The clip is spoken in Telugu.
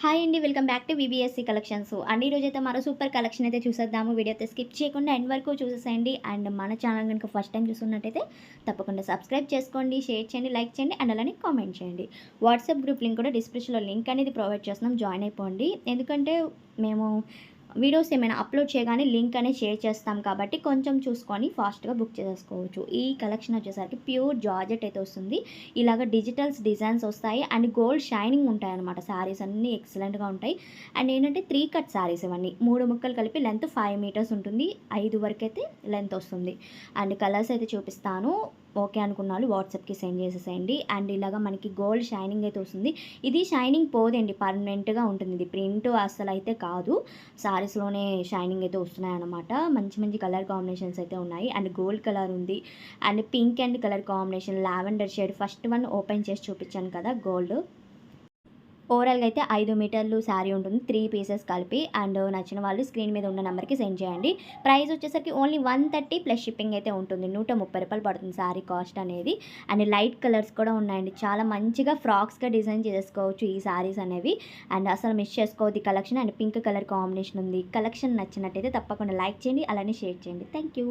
హాయ్ అండి. Welcome back to VBSC collections and ఈరోజైతే మరో సూపర్ కలెక్షన్ అయితే చూసేద్దాము. వీడియో అయితే స్కిప్ చేయకుండా ఎండ్ వరకు చూసేసేయండి. అండ్ మన ఛానల్ కనుక ఫస్ట్ టైం చూస్తున్నట్టయితే తప్పకుండా సబ్స్క్రైబ్ చేసుకోండి, షేర్ చేయండి, లైక్ చేయండి అండ్ అలానే కామెంట్ చేయండి. వాట్సాప్ గ్రూప్ లింక్ కూడా డిస్క్రిప్షన్లో లింక్ అనేది ప్రొవైడ్ చేస్తున్నాం, జాయిన్ అయిపోండి. ఎందుకంటే మేము వీడియోస్ ఏమైనా అప్లోడ్ చేయగానే లింక్ అనేది షేర్ చేస్తాం కాబట్టి కొంచెం చూసుకొని ఫాస్ట్గా బుక్ చేసుకోవచ్చు. ఈ కలెక్షన్ వచ్చేసరికి ప్యూర్ జార్జెట్ అయితే వస్తుంది. ఇలాగ డిజిటల్స్ డిజైన్స్ వస్తాయి అండ్ గోల్డ్ షైనింగ్ ఉంటాయి అనమాట. శారీస్ అన్నీ ఎక్సలెంట్గా ఉంటాయి. అండ్ ఏంటంటే 3 కట్ శారీస్ ఇవన్నీ 3 ముక్కలు కలిపి లెంత్ 5 మీటర్స్ ఉంటుంది. 5 వరకు అయితే లెంత్ వస్తుంది. అండ్ కలర్స్ అయితే చూపిస్తాను. ఓకే అనుకున్న వాళ్ళు వాట్సాప్కి సెండ్ చేసేసేయండి. అండ్ ఇలాగ మనకి గోల్డ్ షైనింగ్ అయితే వస్తుంది. ఇది షైనింగ్ పోదండి, పర్మనెంట్గా ఉంటుంది. ఇది ప్రింట్ అస్సలు అయితే కాదు, శారీస్లోనే షైనింగ్ అయితే వస్తున్నాయి అనమాట. మంచి మంచి కలర్ కాంబినేషన్స్ అయితే ఉన్నాయి. అండ్ గోల్డ్ కలర్ ఉంది and pink and colour combination, lavender shade. First one open చేసి చూపించాను కదా గోల్డ్. ఓవరాల్గా అయితే 5 మీటర్లు శారీ ఉంటుంది, 3 పీసెస్ కలిపి. అండ్ నచ్చిన వాళ్ళు స్క్రీన్ మీద ఉన్న నెంబర్కి సెండ్ చేయండి. ప్రైస్ వచ్చేసరికి ఓన్లీ 130 ప్లస్ షిప్పింగ్ అయితే ఉంటుంది. 130 రూపాయలు పడుతుంది శారీ కాస్ట్ అనేది. అండ్ లైట్ కలర్స్ కూడా ఉన్నాయండి. చాలా మంచిగా ఫ్రాక్స్గా డిజైన్ చేసుకోవచ్చు ఈ శారీస్ అనేవి. అండ్ అసలు మిస్ చేసుకోవద్దు collection. And pink colour combination ఉంది. కలెక్షన్ నచ్చినట్టయితే తప్పకుండా లైక్ చేయండి, అలానే షేర్ చేయండి. Thank you.